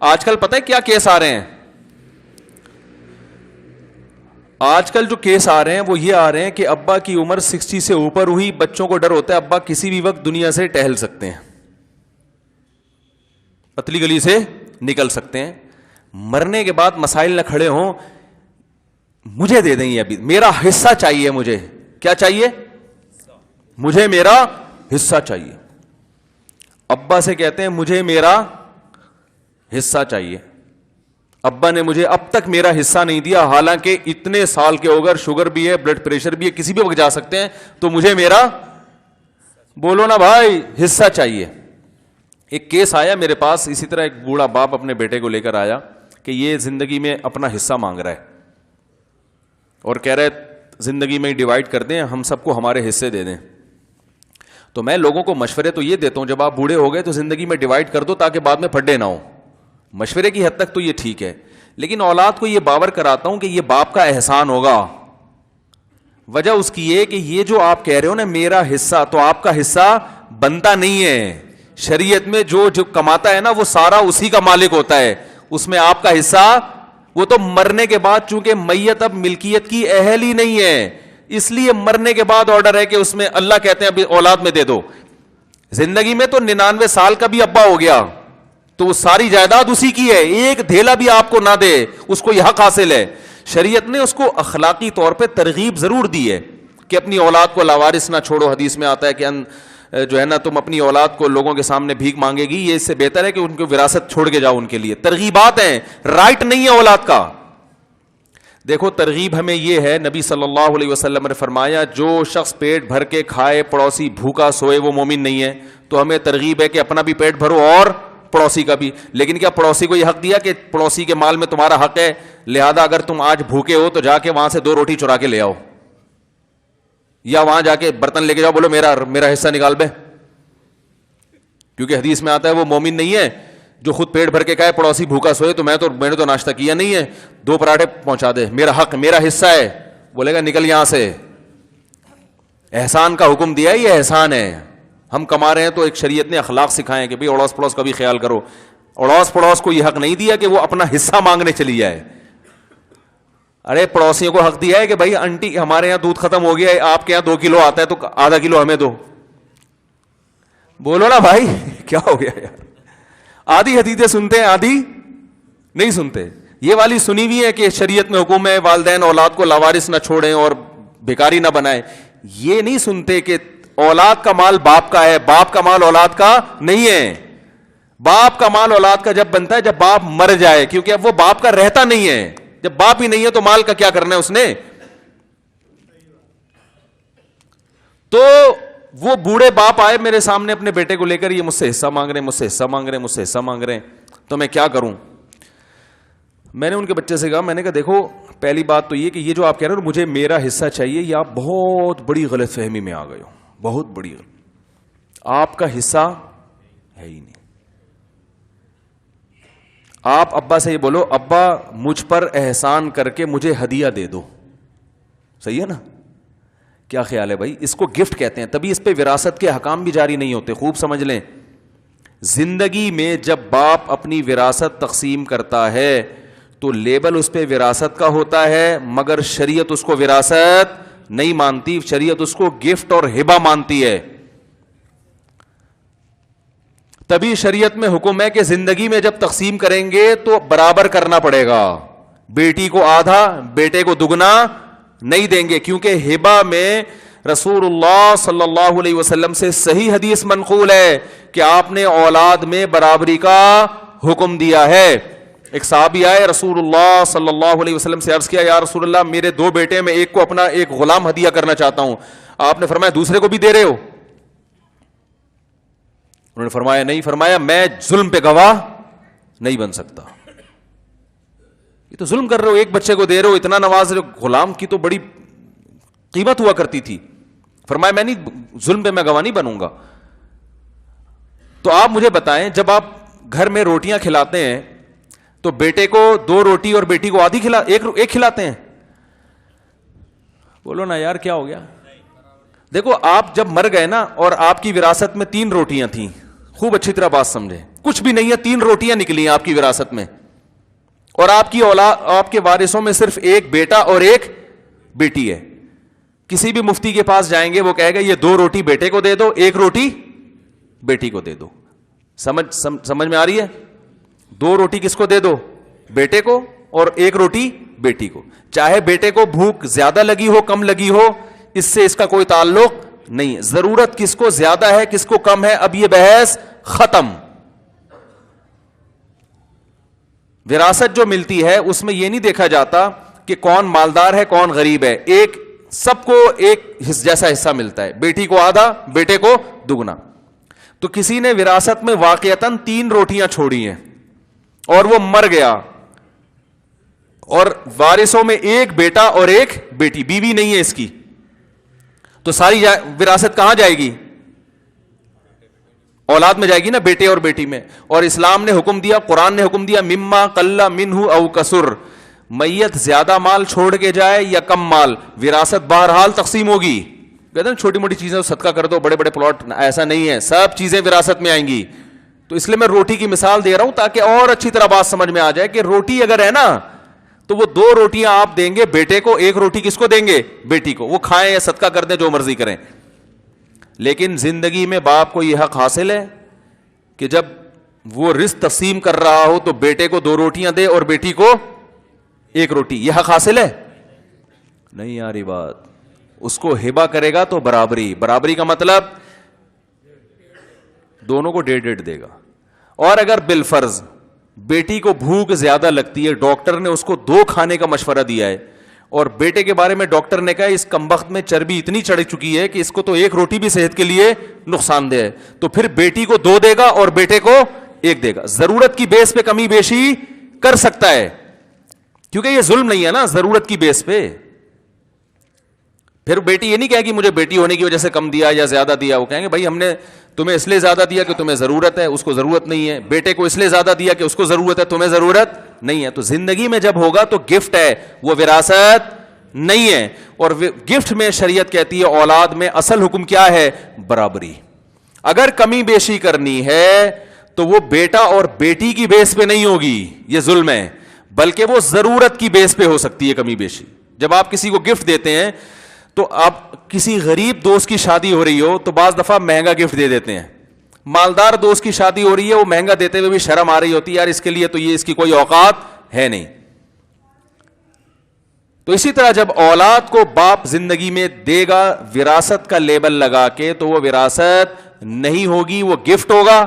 آج کل پتہ ہے کیا کیس آ رہے ہیں؟ آج کل جو کیس آ رہے ہیں وہ یہ آ رہے ہیں کہ ابا کی عمر 60 سے اوپر ہوئی, بچوں کو ڈر ہوتا ہے ابا کسی بھی وقت دنیا سے ٹہل سکتے ہیں, پتلی گلی سے نکل سکتے ہیں, مرنے کے بعد مسائل نہ کھڑے ہوں, مجھے دے دیں یہ ابھی, میرا حصہ چاہیے, مجھے کیا چاہیے, مجھے میرا حصہ چاہیے. ابا سے کہتے ہیں مجھے میرا حصہ چاہیے, ابا نے مجھے اب تک میرا حصہ نہیں دیا, حالانکہ اتنے سال کے ہو گئے, شوگر بھی ہے, بلڈ پریشر بھی ہے, کسی بھی وقت جا سکتے ہیں, تو مجھے میرا, بولو نا بھائی, حصہ چاہیے. ایک کیس آیا میرے پاس اسی طرح, ایک بوڑھا باپ اپنے بیٹے کو لے کر آیا کہ یہ زندگی میں اپنا حصہ مانگ رہا ہے اور کہہ رہا ہے زندگی میں ڈیوائڈ کر دیں, ہم سب کو ہمارے حصے دے دیں. تو میں لوگوں کو مشورے تو یہ دیتا ہوں جب آپ بوڑھے ہو گئے تو زندگی میں ڈیوائڈ کر دو تاکہ بعد میں پھڈے نہ ہو. مشورے کی حد تک تو یہ ٹھیک ہے, لیکن اولاد کو یہ باور کراتا ہوں کہ یہ باپ کا احسان ہوگا. وجہ اس کی یہ کہ یہ جو آپ کہہ رہے ہو نا میرا حصہ, تو آپ کا حصہ بنتا نہیں ہے. شریعت میں جو کماتا ہے نا وہ سارا اسی کا مالک ہوتا ہے, اس میں آپ کا حصہ, وہ تو مرنے کے بعد, چونکہ میت اب ملکیت کی اہل ہی نہیں ہے, اس لیے مرنے کے بعد آرڈر ہے کہ اس میں اللہ کہتے ہیں ابھی اولاد میں دے دو. زندگی میں تو 99 سال کا بھی ابا ہو گیا تو وہ ساری جائیداد اسی کی ہے, ایک دھیلا بھی آپ کو نہ دے, اس کو یہ حق حاصل ہے. شریعت نے اس کو اخلاقی طور پہ ترغیب ضرور دی ہے کہ اپنی اولاد کو لاوارث نہ چھوڑو. حدیث میں آتا ہے کہ جو ہے نا تم اپنی اولاد کو لوگوں کے سامنے بھیک مانگے گی, یہ اس سے بہتر ہے کہ ان کو وراثت چھوڑ کے جاؤ. ان کے لیے ترغیبات ہیں, رائٹ نہیں ہے اولاد کا. دیکھو ترغیب ہمیں یہ ہے, نبی صلی اللہ علیہ وسلم نے فرمایا جو شخص پیٹ بھر کے کھائے پڑوسی بھوکا سوئے وہ مومن نہیں ہے. تو ہمیں ترغیب ہے کہ اپنا بھی پیٹ بھرو اور پڑوسی کا بھی. لیکن کیا پڑوسی کو یہ حق دیا کہ پڑوسی کے مال میں تمہارا حق ہے, لہذا اگر تم آج بھوکے ہو تو جا کے وہاں سے 2 روٹی چرا کے لے آؤ, یا وہاں جا کے برتن لے کے جاؤ, بولو میرا حصہ نکال بے. کیونکہ حدیث میں آتا ہے وہ مومن نہیں ہے جو خود پیٹ بھر کے کہے پڑوسی بھوکا سوئے تو میں نے تو ناشتہ کیا نہیں ہے, 2 پراٹھے پہنچا دے, میرا حق, میرا حصہ ہے. بولے گا نکل یہاں سے. احسان کا حکم دیا ہے, یہ احسان ہے. ہم کما رہے ہیں تو ایک شریعت نے اخلاق سکھائے کہ بھئی اڑوس پڑوس کا بھی خیال کرو. اڑوس پڑوس کو یہ حق نہیں دیا کہ وہ اپنا حصہ مانگنے چلی جائے. ارے پڑوسیوں کو حق دیا ہے کہ بھائی آنٹی ہمارے یہاں دودھ ختم ہو گیا ہے, آپ کے یہاں 2 کلو آتا ہے تو آدھا کلو ہمیں دو. بولو نا بھائی کیا ہو گیا یار. آدھی حدیثیں سنتے ہیں, آدھی نہیں سنتے. یہ والی سنی ہوئی ہے کہ شریعت میں حکم ہے والدین اولاد کو لاوارث نہ چھوڑیں اور بھکاری نہ بنائیں. یہ نہیں سنتے کہ اولاد کا مال باپ کا ہے, باپ کا مال اولاد کا نہیں ہے. باپ کا مال اولاد کا جب بنتا ہے جب باپ مر جائے, کیونکہ اب وہ باپ کا رہتا نہیں ہے. جب باپ ہی نہیں ہے تو مال کا کیا کرنا ہے اس نے. تو وہ بوڑھے باپ آئے میرے سامنے اپنے بیٹے کو لے کر, یہ مجھ سے حصہ مانگ رہے ہیں, مجھ سے حصہ مانگ رہے ہیں, مجھ سے حصہ مانگ رہے ہیں, تو میں کیا کروں. میں نے ان کے بچے سے کہا, میں نے کہا دیکھو پہلی بات تو یہ کہ یہ جو آپ کہہ رہے ہو مجھے میرا حصہ چاہیے, یہ آپ بہت بڑی غلط فہمی میں آ گئے ہو, بہت بڑی. آپ کا حصہ ہے ہی نہیں. آپ ابا سے یہ بولو ابا مجھ پر احسان کر کے مجھے ہدیہ دے دو. صحیح ہے نا. کیا خیال ہے بھائی, اس کو گفٹ کہتے ہیں, تبھی اس پہ وراثت کے حکام بھی جاری نہیں ہوتے. خوب سمجھ لیں, زندگی میں جب باپ اپنی وراثت تقسیم کرتا ہے تو لیبل اس پہ وراثت کا ہوتا ہے, مگر شریعت اس کو وراثت نہیں مانتی. شریعت اس کو گفٹ اور ہبہ مانتی ہے. تبھی شریعت میں حکم ہے کہ زندگی میں جب تقسیم کریں گے تو برابر کرنا پڑے گا. بیٹی کو آدھا, بیٹے کو دگنا نہیں دیں گے, کیونکہ ہبہ میں رسول اللہ صلی اللہ علیہ وسلم سے صحیح حدیث منقول ہے کہ آپ نے اولاد میں برابری کا حکم دیا ہے. ایک صحابی آئے رسول اللہ صلی اللہ علیہ وسلم سے عرض کیا, یا رسول اللہ میرے 2 بیٹے, میں ایک کو اپنا ایک غلام ہدیہ کرنا چاہتا ہوں. آپ نے فرمایا دوسرے کو بھی دے رہے ہو؟ انہوں نے فرمایا نہیں. فرمایا میں ظلم پہ گواہ نہیں بن سکتا. یہ تو ظلم کر رہے ہو, ایک بچے کو دے رہے ہو, اتنا نواز رہے ہو, غلام کی تو بڑی قیمت ہوا کرتی تھی. فرمایا میں نہیں, ظلم پہ میں گواہ نہیں بنوں گا. تو آپ مجھے بتائیں, جب آپ گھر میں روٹیاں کھلاتے ہیں تو بیٹے کو 2 روٹی اور بیٹی کو آدھی ایک کھلاتے ہیں؟ بولو نا یار کیا ہو گیا. دیکھو آپ جب مر گئے نا اور آپ کی وراثت میں 3 روٹیاں تھیں, خوب اچھی طرح بات سمجھیں, کچھ بھی نہیں ہے, 3 روٹیاں نکلی ہیں آپ کی وراثت میں, اور آپ کی اولاد, آپ کے وارثوں میں صرف ایک بیٹا اور ایک بیٹی ہے. کسی بھی مفتی کے پاس جائیں گے, وہ کہے گا یہ 2 روٹی بیٹے کو دے دو, 1 روٹی بیٹی کو دے دو. سمجھ میں آ رہی ہے؟ 2 روٹی کس کو دے دو؟ بیٹے کو, اور 1 روٹی بیٹی کو. چاہے بیٹے کو بھوک زیادہ لگی ہو کم لگی ہو, اس سے اس کا کوئی تعلق نہیں. ضرورت کس کو زیادہ ہے کس کو کم ہے, اب یہ بحث ختم. وراثت جو ملتی ہے اس میں یہ نہیں دیکھا جاتا کہ کون مالدار ہے کون غریب ہے, ایک سب کو ایک جیسا حصہ ملتا ہے, بیٹی کو آدھا بیٹے کو دگنا. تو کسی نے وراثت میں واقعتاً 3 روٹیاں چھوڑی ہیں اور وہ مر گیا, اور وارثوں میں ایک بیٹا اور ایک بیٹی, بیوی نہیں ہے اس کی, تو ساری وراثت کہاں جائے گی؟ اولاد میں جائے گی نا, بیٹے اور بیٹی میں. اور اسلام نے حکم دیا, قرآن نے حکم دیا, مما قل منہ او کسر, میت زیادہ مال چھوڑ کے جائے یا کم مال, وراثت بہرحال تقسیم ہوگی. کہتے ہیں چھوٹی موٹی چیزیں صدقہ کر دو, بڑے بڑے پلاٹ, ایسا نہیں ہے, سب چیزیں وراثت میں آئیں گی. تو اس لیے میں روٹی کی مثال دے رہا ہوں تاکہ اور اچھی طرح بات سمجھ میں آ جائے کہ روٹی اگر ہے نا تو وہ 2 روٹیاں آپ دیں گے بیٹے کو, 1 روٹی کس کو دیں گے؟ بیٹی کو. وہ کھائیں یا صدقہ کر دیں, جو مرضی کریں. لیکن زندگی میں باپ کو یہ حق حاصل ہے کہ جب وہ رزق تقسیم کر رہا ہو تو بیٹے کو 2 روٹیاں دے اور بیٹی کو 1 روٹی. یہ حق حاصل ہے؟ نہیں آ رہی بات. اس کو ہبہ کرے گا تو برابری. برابری کا مطلب دونوں کو 1.5 دے گا. اور اگر بالفرض بیٹی کو بھوک زیادہ لگتی ہے, ڈاکٹر نے اس کو 2 کھانے کا مشورہ دیا ہے, اور بیٹے کے بارے میں ڈاکٹر نے کہا اس کمبخت میں چربی اتنی چڑھ چکی ہے کہ اس کو تو 1 روٹی بھی صحت کے لیے نقصان دہ ہے, تو پھر بیٹی کو 2 دے گا اور بیٹے کو 1 دے گا. ضرورت کی بیس پہ کمی بیشی کر سکتا ہے, کیونکہ یہ ظلم نہیں ہے نا, ضرورت کی بیس پہ. پھر بیٹی یہ نہیں کہے گی مجھے بیٹی ہونے کی وجہ سے کم دیا یا زیادہ دیا, وہ کہیں گے بھائی ہم نے تمہیں اس لیے زیادہ دیا کہ تمہیں ضرورت ہے, اس کو ضرورت نہیں ہے. بیٹے کو اس لیے زیادہ دیا کہ اس کو ضرورت ہے, تمہیں ضرورت نہیں ہے. تو زندگی میں جب ہوگا تو گفٹ ہے, وہ وراثت نہیں ہے. اور گفٹ میں شریعت کہتی ہے اولاد میں اصل حکم کیا ہے؟ برابری. اگر کمی بیشی کرنی ہے تو وہ بیٹا اور بیٹی کی بیس پہ نہیں ہوگی, یہ ظلم ہے, بلکہ وہ ضرورت کی بیس پہ ہو سکتی ہے کمی بیشی. جب آپ کسی کو گفٹ دیتے ہیں تو آپ کسی غریب دوست کی شادی ہو رہی ہو تو بعض دفعہ مہنگا گفٹ دے دیتے ہیں. مالدار دوست کی شادی ہو رہی ہے, وہ مہنگا دیتے ہوئے بھی شرم آ رہی ہوتی ہے, یار اس کے لیے تو یہ اس کی کوئی اوقات ہے نہیں. تو اسی طرح جب اولاد کو باپ زندگی میں دے گا وراثت کا لیبل لگا کے, تو وہ وراثت نہیں ہوگی, وہ گفٹ ہوگا.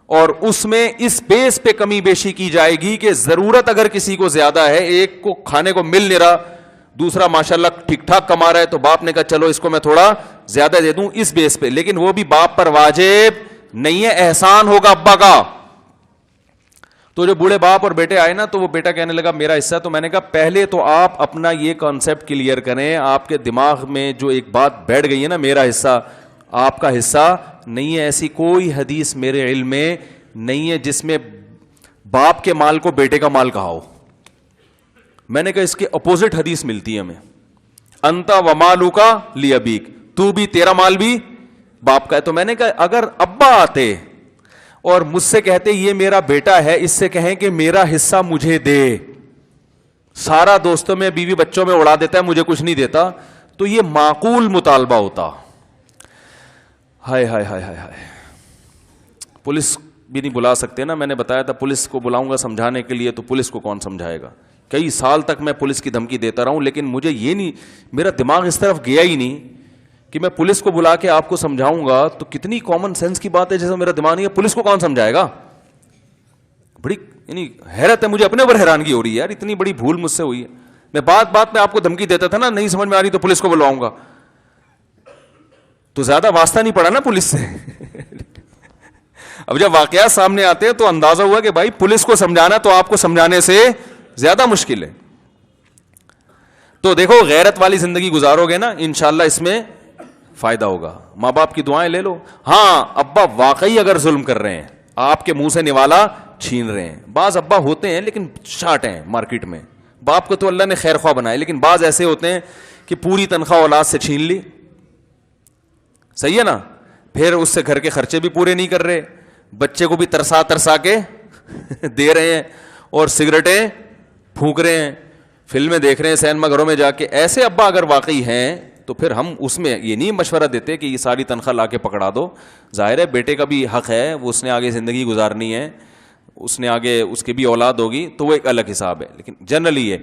اور اس میں اس بیس پہ کمی بیشی کی جائے گی کہ ضرورت اگر کسی کو زیادہ ہے, ایک کو کھانے کو مل نہیں رہا, دوسرا ماشاءاللہ ٹھیک ٹھاک کما رہا ہے, تو باپ نے کہا چلو اس کو میں تھوڑا زیادہ دے دوں اس بیس پہ. لیکن وہ بھی باپ پر واجب نہیں ہے, احسان ہوگا ابا کا. تو جو بوڑھے باپ اور بیٹے آئے نا, تو وہ بیٹا کہنے لگا میرا حصہ. تو میں نے کہا پہلے تو آپ اپنا یہ کانسیپٹ کلیئر کریں, آپ کے دماغ میں جو ایک بات بیٹھ گئی ہے نا میرا حصہ, آپ کا حصہ نہیں ہے. ایسی کوئی حدیث میرے علم میں نہیں ہے جس میں باپ کے مال کو بیٹے کا مال کہا ہو. میں نے کہا اس کے اپوزٹ حدیث ملتی ہے ہمیں, انتا ومالوکا لیابیک, تو بھی تیرا مال بھی باپ کا ہے. تو میں نے کہا اگر ابا آتے اور مجھ سے کہتے یہ میرا بیٹا ہے, اس سے کہیں کہ میرا حصہ مجھے دے, سارا دوستوں میں بیوی بچوں میں اڑا دیتا ہے, مجھے کچھ نہیں دیتا, تو یہ معقول مطالبہ ہوتا. ہائے ہائے ہائے ہائے ہائے, پولیس بھی نہیں بلا سکتے نا. میں نے بتایا تھا پولیس کو بلاؤں گا سمجھانے کے لیے, تو پولیس کو کون سمجھائے گا. کئی سال تک میں پولیس کی دھمکی دیتا رہا ہوں, لیکن مجھے یہ نہیں, میرا دماغ اس طرف گیا ہی نہیں کہ میں پولیس کو بلا کے آپ کو سمجھاؤں گا. تو کتنی کامن سینس کی بات ہے, جیسے میرا دماغ نہیں ہے, پولیس کو کون سمجھائے گا. بڑی یعنی حیرت ہے, مجھے اپنے اوپر حیرانگی ہو رہی ہے یار, اتنی بڑی بھول مجھ سے ہوئی ہے. میں بات بات میں آپ کو دھمکی دیتا تھا نا, نہیں سمجھ میں آ رہی تو پولیس کو بلواؤں گا, تو زیادہ واسطہ نہیں پڑا نا پولیس سے. اب جب واقعات سامنے آتے ہیں تو اندازہ ہوا کہ بھائی پولیس کو سمجھانا تو آپ کو سمجھانے سے زیادہ مشکل ہے. تو دیکھو غیرت والی زندگی گزارو گے نا, انشاءاللہ اس میں فائدہ ہوگا. ماں باپ کی دعائیں لے لو. ہاں ابا واقعی اگر ظلم کر رہے ہیں, آپ کے منہ سے نوالا چھین رہے ہیں, بعض ابا ہوتے ہیں لیکن شارٹ ہیں مارکیٹ میں, باپ کو تو اللہ نے خیر خواہ بنائے, لیکن بعض ایسے ہوتے ہیں کہ پوری تنخواہ اولاد سے چھین لی, صحیح ہے نا, پھر اس سے گھر کے خرچے بھی پورے نہیں کر رہے. بچے کو بھی ترسا ترسا کے دے رہے ہیں اور سگریٹیں پھونک رہے ہیں, فلمیں دیکھ رہے ہیں سینما گھروں میں جا کے. ایسے ابا اگر واقعی ہیں تو پھر ہم اس میں یہ نہیں مشورہ دیتے کہ یہ ساری تنخواہ لا کے پکڑا دو. ظاہر ہے بیٹے کا بھی حق ہے, وہ اس نے آگے زندگی گزارنی ہے, اس نے آگے اس کی بھی اولاد ہوگی, تو وہ ایک الگ حساب ہے. لیکن جنرلی یہ